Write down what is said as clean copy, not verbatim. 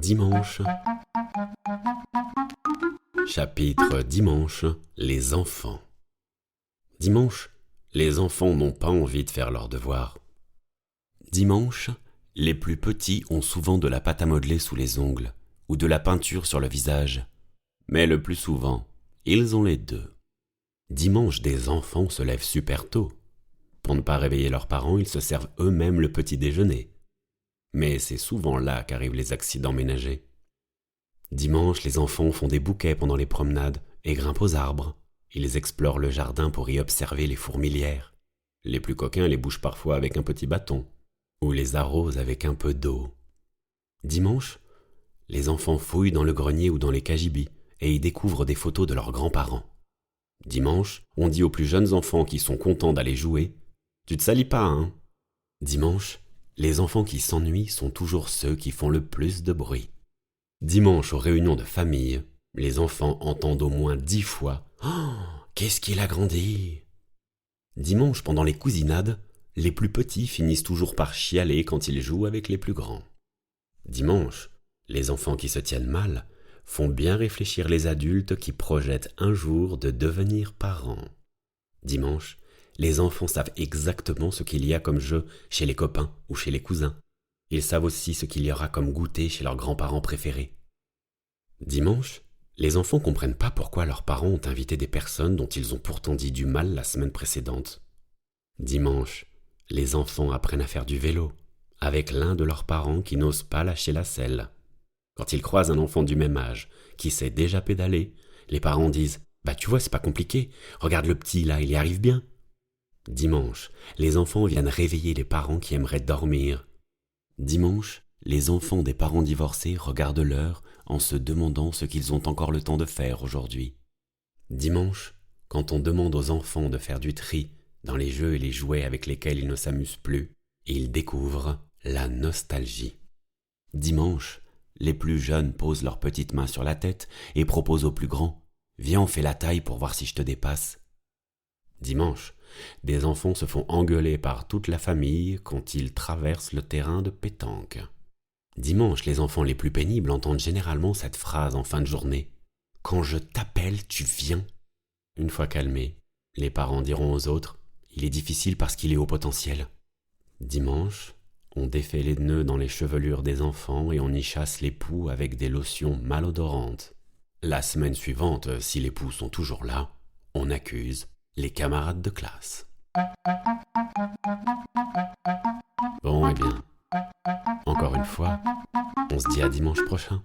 Dimanche. Chapitre Dimanche, les enfants. Dimanche, les enfants n'ont pas envie de faire leurs devoirs. Dimanche, les plus petits ont souvent de la pâte à modeler sous les ongles ou de la peinture sur le visage. Mais le plus souvent, ils ont les deux. Dimanche, des enfants se lèvent super tôt. Pour ne pas réveiller leurs parents, ils se servent eux-mêmes le petit déjeuner. Mais c'est souvent là qu'arrivent les accidents ménagers. Dimanche, les enfants font des bouquets pendant les promenades et grimpent aux arbres. Ils explorent le jardin pour y observer les fourmilières. Les plus coquins les bougent parfois avec un petit bâton ou les arrosent avec un peu d'eau. Dimanche, les enfants fouillent dans le grenier ou dans les cagibi et y découvrent des photos de leurs grands-parents. Dimanche, on dit aux plus jeunes enfants qui sont contents d'aller jouer « Tu te salis pas, hein ?» Dimanche, les enfants qui s'ennuient sont toujours ceux qui font le plus de bruit. Dimanche, aux réunions de famille, les enfants entendent au moins 10 fois « Oh, qu'est-ce qu'il a grandi !» Dimanche, pendant les cousinades, les plus petits finissent toujours par chialer quand ils jouent avec les plus grands. Dimanche, les enfants qui se tiennent mal font bien réfléchir les adultes qui projettent un jour de devenir parents. Dimanche, les enfants savent exactement ce qu'il y a comme jeu chez les copains ou chez les cousins. Ils savent aussi ce qu'il y aura comme goûter chez leurs grands-parents préférés. Dimanche, les enfants comprennent pas pourquoi leurs parents ont invité des personnes dont ils ont pourtant dit du mal la semaine précédente. Dimanche, les enfants apprennent à faire du vélo avec l'un de leurs parents qui n'ose pas lâcher la selle. Quand ils croisent un enfant du même âge qui sait déjà pédaler, les parents disent « Bah tu vois, c'est pas compliqué, regarde le petit là, il y arrive bien ». Dimanche, les enfants viennent réveiller les parents qui aimeraient dormir. Dimanche, les enfants des parents divorcés regardent l'heure en se demandant ce qu'ils ont encore le temps de faire aujourd'hui. Dimanche, quand on demande aux enfants de faire du tri dans les jeux et les jouets avec lesquels ils ne s'amusent plus, ils découvrent la nostalgie. Dimanche, les plus jeunes posent leurs petites mains sur la tête et proposent aux plus grands « Viens, on fait la taille pour voir si je te dépasse ». Dimanche, des enfants se font engueuler par toute la famille quand ils traversent le terrain de pétanque. Dimanche, les enfants les plus pénibles entendent généralement cette phrase en fin de journée « Quand je t'appelle, tu viens ». Une fois calmés, les parents diront aux autres « Il est difficile parce qu'il est au potentiel ». Dimanche, on défait les nœuds dans les chevelures des enfants et on y chasse les poux avec des lotions malodorantes. La semaine suivante, si les poux sont toujours là, on accuse les camarades de classe. Bon, eh bien, encore une fois, on se dit à dimanche prochain.